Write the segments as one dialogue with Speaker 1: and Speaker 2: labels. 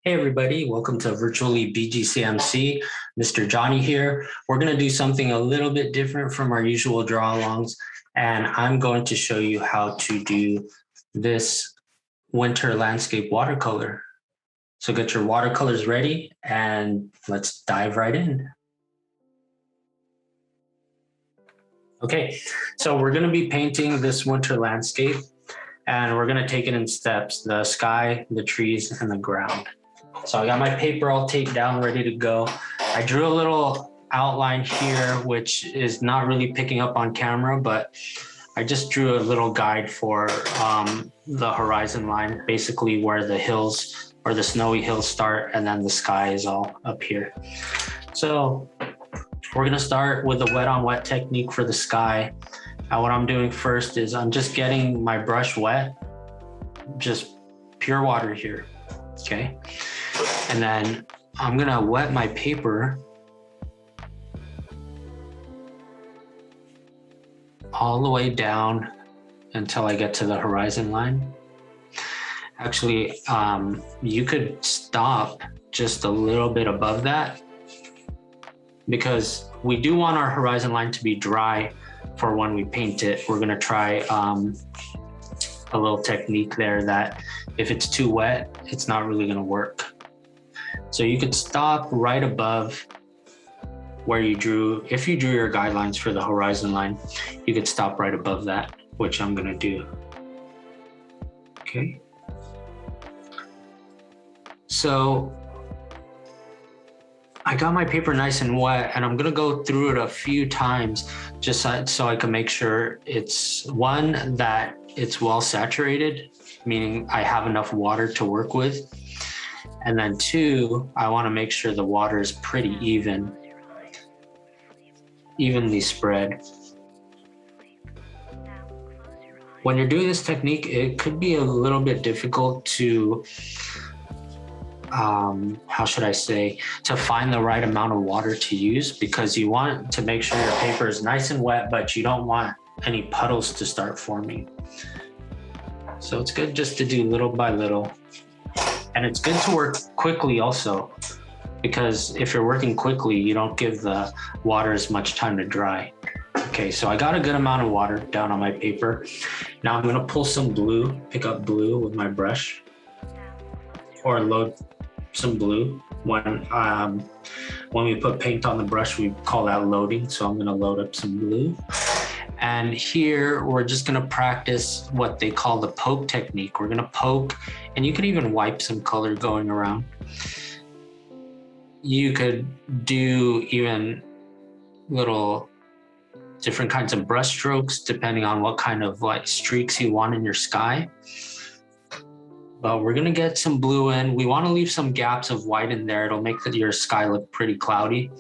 Speaker 1: Hey everybody, welcome to virtually BGCMC. Mr. Johnny here. We're going to do something a little bit different from our usual draw alongs, and I'm going to show you how to do this winter landscape watercolor. So get your watercolors ready and let's dive right in. Okay, so we're going to be painting this winter landscape, and we're going to take it in steps: the sky, the trees, and the ground. So I got my paper all taped down, ready to go. I drew a little outline here, which is not really picking up on camera, but I just drew a little guide for the horizon line, basically where the hills or the snowy hills start, and then the sky is all up here. So we're gonna start with the wet on wet technique for the sky. And what I'm doing first is I'm just getting my brush wet, just pure water here, okay? And then I'm gonna wet my paper all the way down until I get to the horizon line. Actually, you could stop just a little bit above that, because we do want our horizon line to be dry for when we paint it. We're gonna try a little technique there that if it's too wet, it's not really gonna work. So you could stop right above where you drew. If you drew your guidelines for the horizon line, you could stop right above that, which I'm gonna do. Okay. So I got my paper nice and wet, and I'm gonna go through it a few times just so I can make sure it's one, that it's well saturated, meaning I have enough water to work with. And then two, I want to make sure the water is pretty evenly spread. When you're doing this technique, it could be a little bit difficult to, how should I say, to find the right amount of water to use, because you want to make sure your paper is nice and wet, but you don't want any puddles to start forming. So it's good just to do little by little. And it's good to work quickly also, because if you're working quickly, you don't give the water as much time to dry. Okay, so I got a good amount of water down on my paper. Now I'm gonna pull some blue, pick up blue with my brush, or load some blue. When we put paint on the brush, we call that loading. So I'm gonna load up some blue. And here we're just gonna practice what they call the poke technique. We're gonna poke, and you can even wipe some color going around. You could do even little different kinds of brush strokes depending on what kind of like streaks you want in your sky. But we're gonna get some blue in. We wanna leave some gaps of white in there. It'll make your sky look pretty cloudy.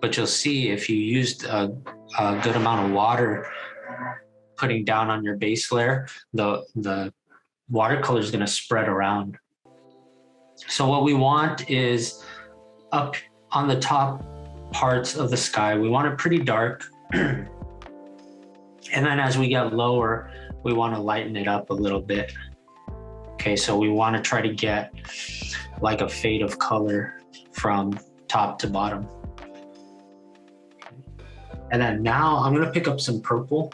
Speaker 1: But you'll see if you used a good amount of water putting down on your base layer, the watercolor is gonna spread around. So what we want is up on the top parts of the sky, we want it pretty dark. And then as we get lower, we wanna lighten it up a little bit. Okay, so we wanna try to get like a fade of color from top to bottom. And then now I'm gonna pick up some purple,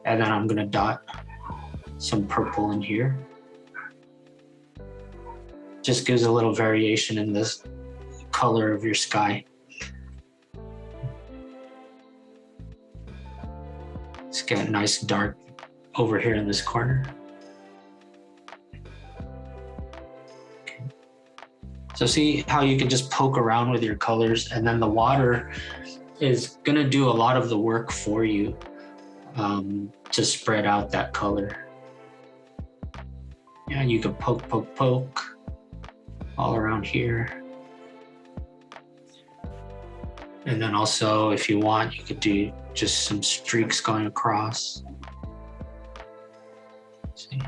Speaker 1: and then I'm gonna dot some purple in here. Just gives a little variation in this color of your sky. Let's get nice dark over here in this corner. Okay. So see how you can just poke around with your colors, and then the water is gonna do a lot of the work for you to spread out that color. Yeah, you can poke all around here. And then also, if you want, you could do just some streaks going across. See?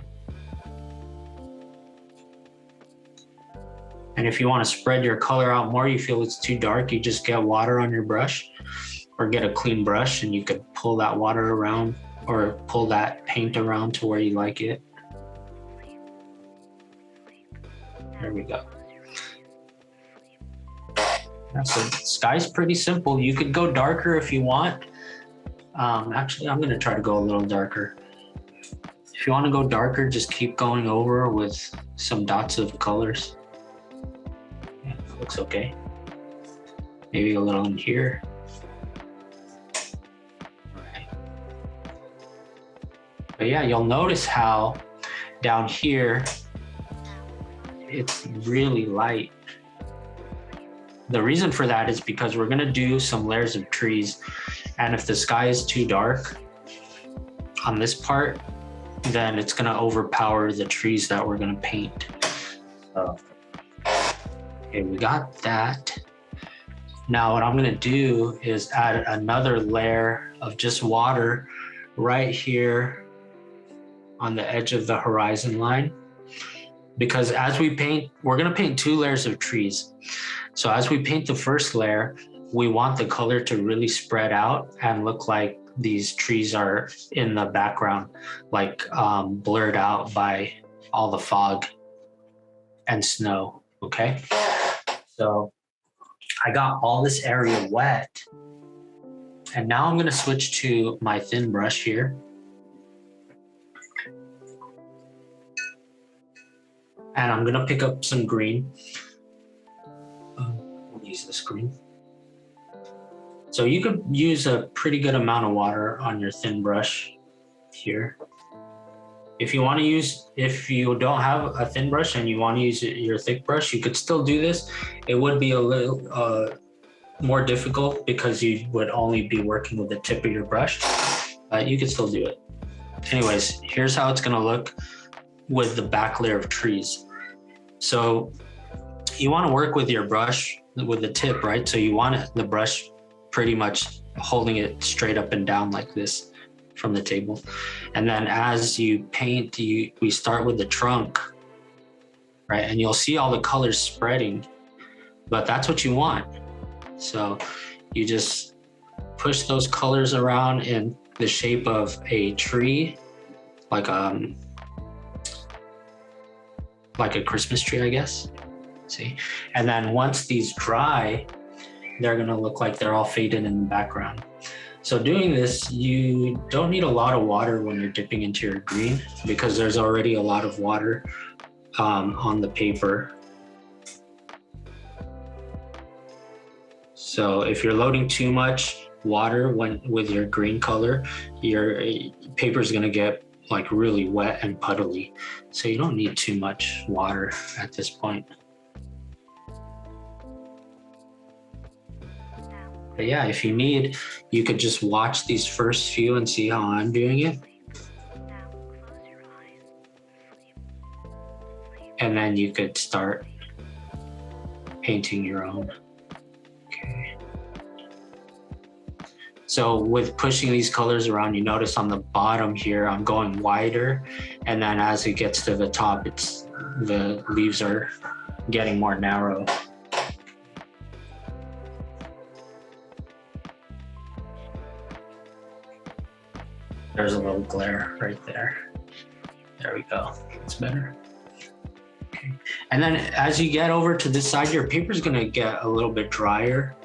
Speaker 1: And if you want to spread your color out more, you feel it's too dark, you just get water on your brush, or get a clean brush, and you could pull that water around or pull that paint around to where you like it. There we go. Yeah, so the sky's pretty simple. You could go darker if you want. Actually, I'm gonna try to go a little darker. If you want to go darker, just keep going over with some dots of colors. Yeah, looks okay. Maybe a little in here. Right. But yeah, you'll notice how down here, it's really light. The reason for that is because we're gonna do some layers of trees. And if the sky is too dark on this part, then it's gonna overpower the trees that we're gonna paint. So, okay, we got that. Now what I'm gonna do is add another layer of just water right here on the edge of the horizon line. Because as we paint, we're gonna paint 2 layers of trees. So as we paint the first layer, we want the color to really spread out and look like these trees are in the background, like blurred out by all the fog and snow, okay? So I got all this area wet. And now I'm gonna switch to my thin brush here. And I'm gonna pick up some green. We'll use this green. So you could use a pretty good amount of water on your thin brush here. If you don't have a thin brush and you want to use your thick brush, you could still do this. It would be a little more difficult because you would only be working with the tip of your brush, but you could still do it. Anyways, here's how it's gonna look with the back layer of trees. So you want to work with your brush with the tip, right? So you want the brush pretty much holding it straight up and down like this from the table. And then as you paint, we start with the trunk, right? And you'll see all the colors spreading, but that's what you want. So you just push those colors around in the shape of a tree, like a Christmas tree, I guess. See? And then once these dry, they're gonna look like they're all faded in the background. So doing this, you don't need a lot of water when you're dipping into your green because there's already a lot of water on the paper. So if you're loading too much water with your green color, your paper is gonna get like really wet and puddly. So you don't need too much water at this point. But yeah, if you need, you could just watch these first few and see how I'm doing it. And then you could start painting your own. Okay. So with pushing these colors around, you notice on the bottom here, I'm going wider. And then as it gets to the top, the leaves are getting more narrow. There's a little glare right there. There we go, it's better. Okay. And then as you get over to this side, your paper's gonna get a little bit drier.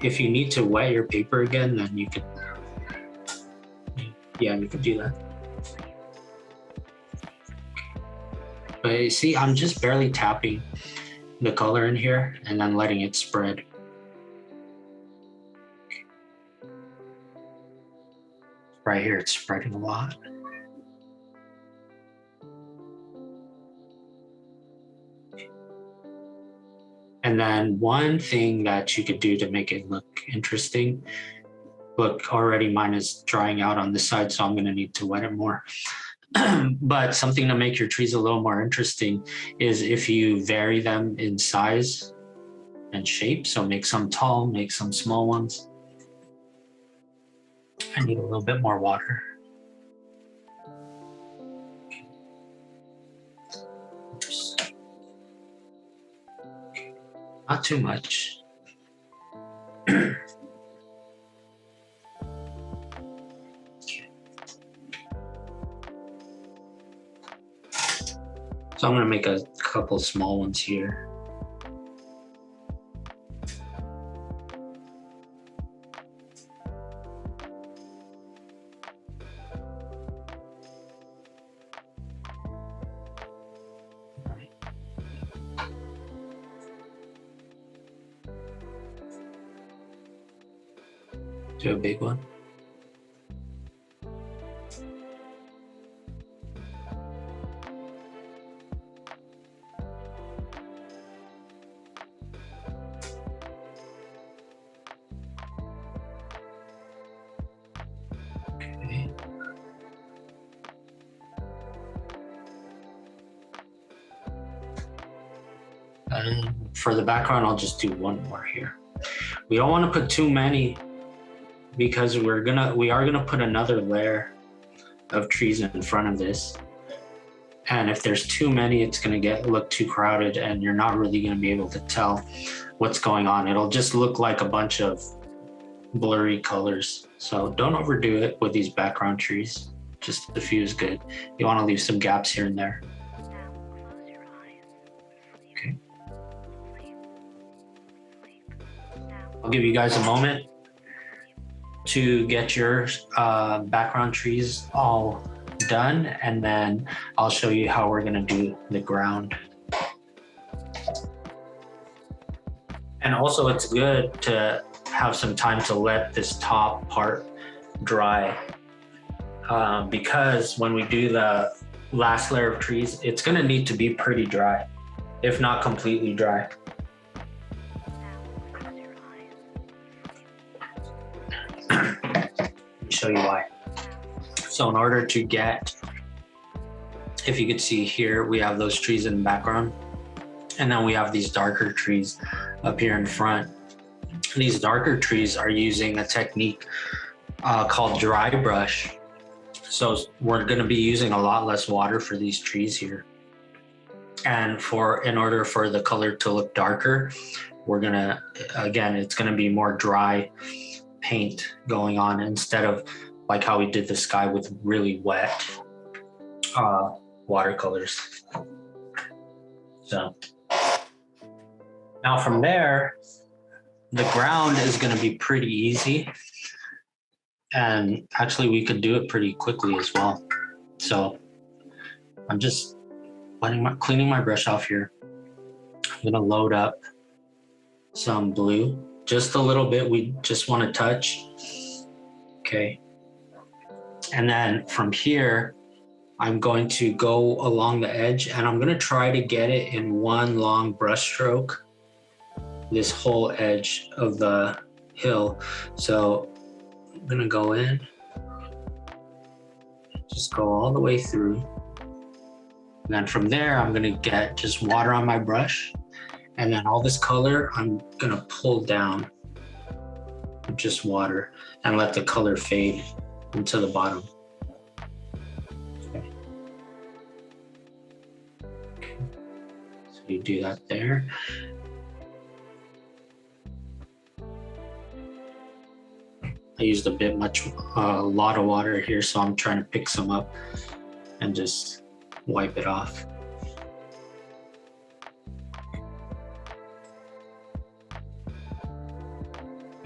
Speaker 1: If you need to wet your paper again, then you could, yeah, you could do that. But you see, I'm just barely tapping the color in here and then letting it spread. Right here, it's spreading a lot. And then one thing that you could do to make it look interesting, look, already mine is drying out on this side, so I'm gonna need to wet it more. But something to make your trees a little more interesting is if you vary them in size and shape. So make some tall, make some small ones. I need a little bit more water. Oops. Not too much. So I'm gonna make a couple small ones here. Do a big one. Okay. And for the background, I'll just do one more here. We don't want to put too many because we are gonna put another layer of trees in front of this. And if there's too many, it's gonna look too crowded and you're not really gonna be able to tell what's going on. It'll just look like a bunch of blurry colors. So don't overdo it with these background trees. Just a few is good. You wanna leave some gaps here and there. Okay. I'll give you guys a moment to get your background trees all done, and then I'll show you how we're gonna do the ground. And also it's good to have some time to let this top part dry because when we do the last layer of trees, it's gonna need to be pretty dry, if not completely dry. Show you why. So in order to get, if you could see here, we have those trees in the background, and then we have these darker trees up here in front. These darker trees are using a technique called dry brush. So we're going to be using a lot less water for these trees here. And in order for the color to look darker, we're gonna, again, it's gonna be more dry paint going on instead of like how we did the sky with really wet watercolors. So now from there, the ground is gonna be pretty easy. And actually we could do it pretty quickly as well. So I'm just cleaning my brush off here. I'm gonna load up some blue, just a little bit. We just want to touch. Okay. And then from here, I'm going to go along the edge and I'm going to try to get it in one long brush stroke, this whole edge of the hill. So I'm going to go in, just go all the way through. And then from there, I'm going to get just water on my brush. And then all this color, I'm gonna pull down with just water and let the color fade into the bottom. Okay. So you do that there. I used a lot of water here, so I'm trying to pick some up and just wipe it off.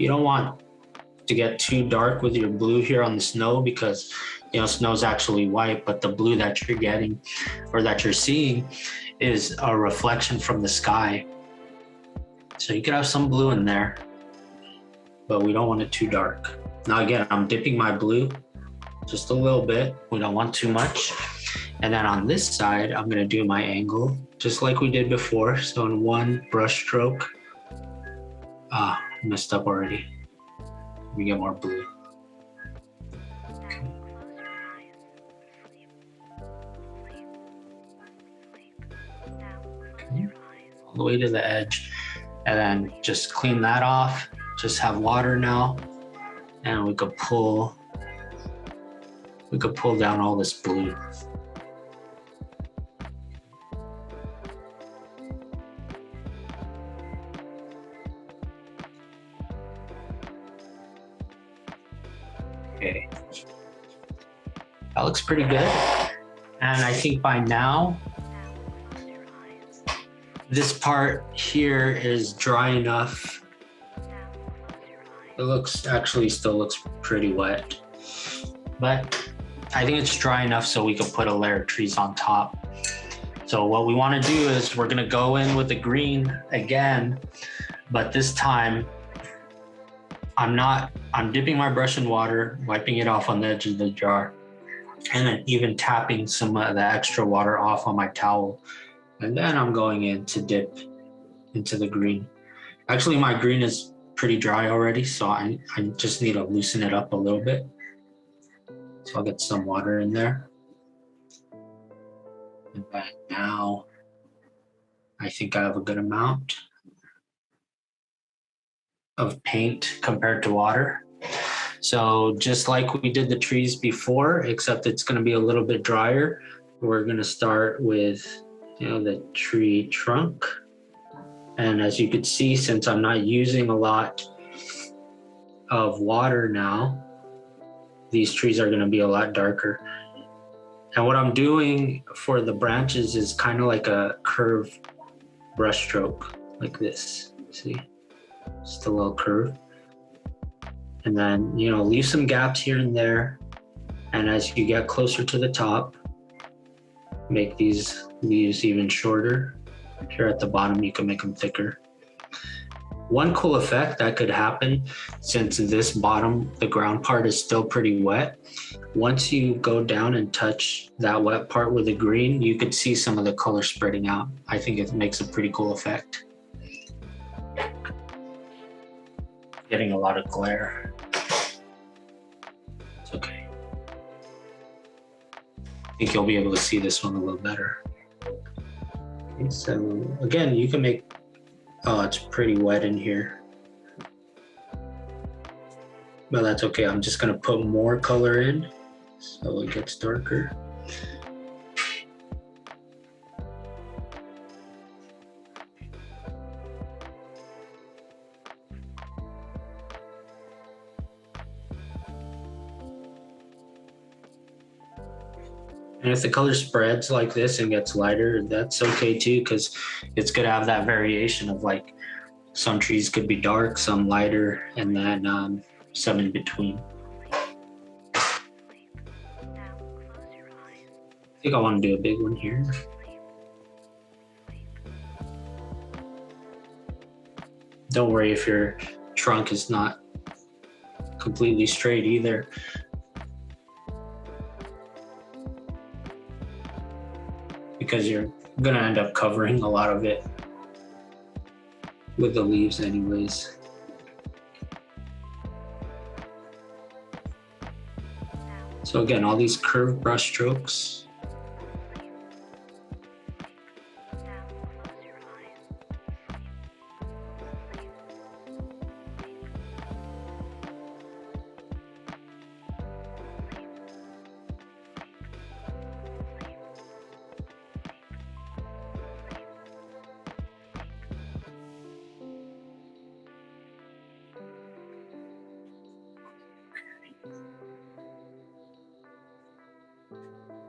Speaker 1: You don't want to get too dark with your blue here on the snow because, you know, snow's actually white, but the blue that you're getting or that you're seeing is a reflection from the sky. So you could have some blue in there, but we don't want it too dark. Now again, I'm dipping my blue just a little bit. We don't want too much. And then on this side, I'm gonna do my angle just like we did before. So in one brush stroke, messed up already. We get more blue. Okay. Okay. All the way to the edge, and then just clean that off. Just have water now, and we could pull down all this blue. Okay, that looks pretty good. And I think by now This part here is dry enough. It still looks pretty wet, but I think it's dry enough so we can put a layer of trees on top. So what we want to do is we're going to go in with the green again, but this time I'm dipping my brush in water, wiping it off on the edge of the jar, and then even tapping some of the extra water off on my towel. And then I'm going in to dip into the green. Actually, my green is pretty dry already, so I just need to loosen it up a little bit. So I'll get some water in there. And now I think I have a good amount of paint compared to water. So just like we did the trees before, except it's going to be a little bit drier, we're going to start with the tree trunk. And as you could see, since I'm not using a lot of water now, these trees are going to be a lot darker. And what I'm doing for the branches is kind of like a curved brush stroke, like this. See, just a little curve. And then, leave some gaps here and there. And as you get closer to the top, make these leaves even shorter. Here at the bottom, you can make them thicker. One cool effect that could happen, since this bottom, the ground part is still pretty wet, once you go down and touch that wet part with the green, you could see some of the color spreading out. I think it makes a pretty cool effect. Getting a lot of glare. It's okay. I think you'll be able to see this one a little better. Okay, so again, you can make, it's pretty wet in here. But that's okay, I'm just gonna put more color in so it gets darker. And if the color spreads like this and gets lighter, that's okay too, because it's good to have that variation of like some trees could be dark, some lighter, and then some in between. I think I want to do a big one here. Don't worry if your trunk is not completely straight either. Because you're gonna end up covering a lot of it with the leaves anyways. So again, all these curved brush strokes.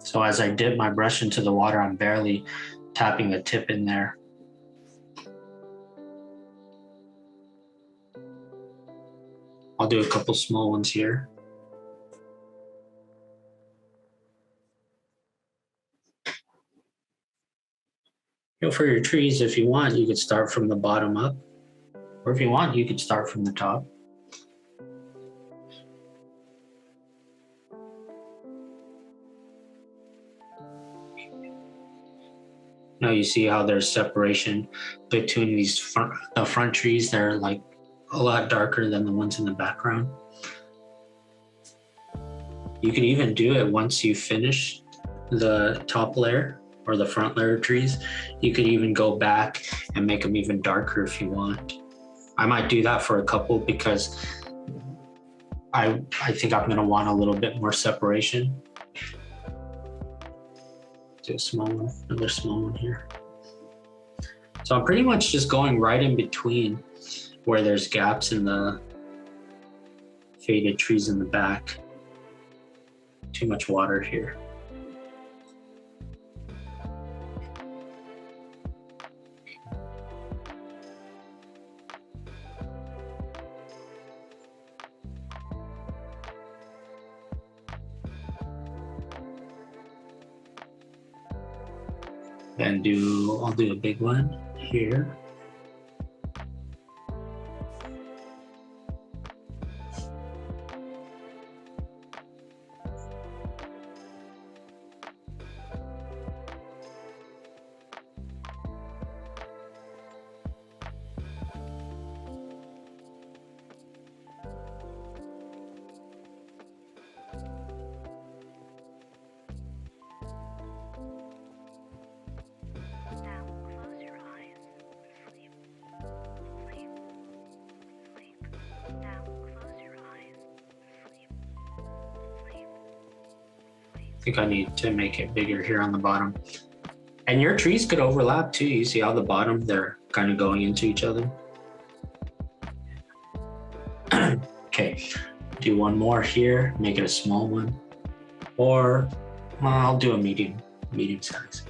Speaker 1: So as I dip my brush into the water, I'm barely tapping the tip in there. I'll do a couple small ones here. For your trees, if you want, you could start from the bottom up. Or if you want, you could start from the top. Now you see how there's separation between these front trees. They're like a lot darker than the ones in the background. You can even do it once you finish the top layer or the front layer of trees. You could even go back and make them even darker if you want. I might do that for a couple because I think I'm gonna want a little bit more separation. Do a small one, another small one here. So I'm pretty much just going right in between where there's gaps in the faded trees in the back. Too much water here. and I'll do a big one here. I think I need to make it bigger here on the bottom. And your trees could overlap too. You see how the bottom, they're kind of going into each other. Okay, do one more here, make it a small one. Or I'll do a medium size.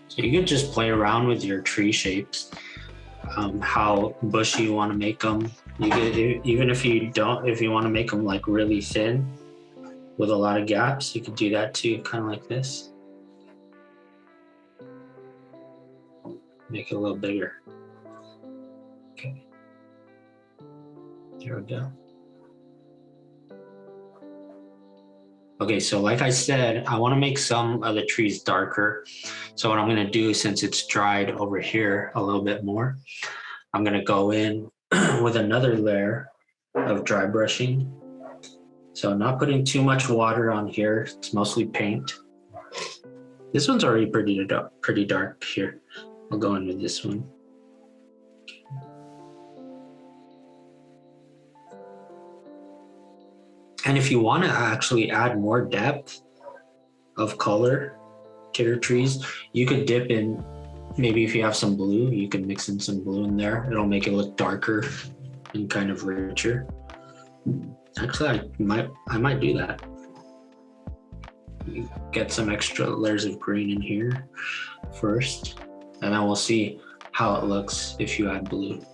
Speaker 1: So you could just play around with your tree shapes, how bushy you want to make them. You could, even if you want to make them like really thin with a lot of gaps, you could do that too, kind of like this. Make it a little bigger. Okay. There we go. Okay, so like I said, I want to make some of the trees darker. So what I'm going to do, since it's dried over here a little bit more, I'm going to go in with another layer of dry brushing. So not putting too much water on here. It's mostly paint. This one's already pretty dark here. I'll go in with this one. And if you want to actually add more depth of color to your trees, you could dip in, maybe if you have some blue, you can mix in some blue in there. It'll make it look darker and kind of richer. Actually, I might do that. Get some extra layers of green in here first, and then we'll see how it looks if you add blue.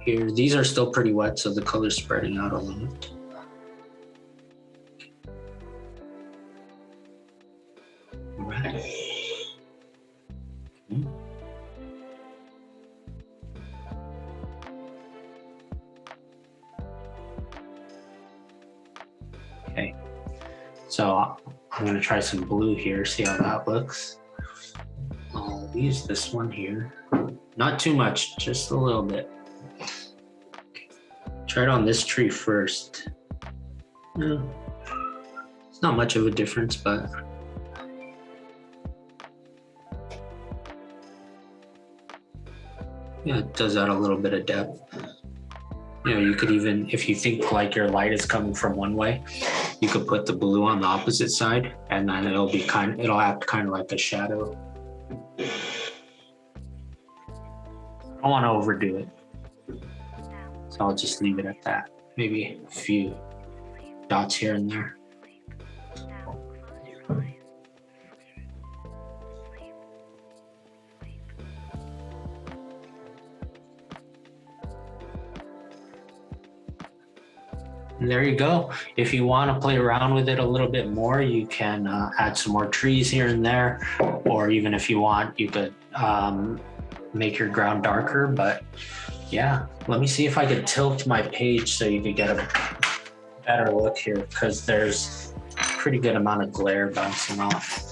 Speaker 1: Here, these are still pretty wet, so the color's spreading out a lot. All right. Okay, so I'm gonna try some blue here, see how that looks. I'll use this one here. Not too much, just a little bit. Try it on this tree first. No, it's not much of a difference, but yeah, it does add a little bit of depth. You know, you could even, if you think like your light is coming from one way, you could put the blue on the opposite side, and then it'll act kind of like a shadow. I don't want to overdo it. So I'll just leave it at that. Maybe a few dots here and there. And there you go. If you want to play around with it a little bit more, you can add some more trees here and there, or even if you want, you could make your ground darker. But yeah, let me see if I could tilt my page so you could get a better look here, because there's a pretty good amount of glare bouncing off.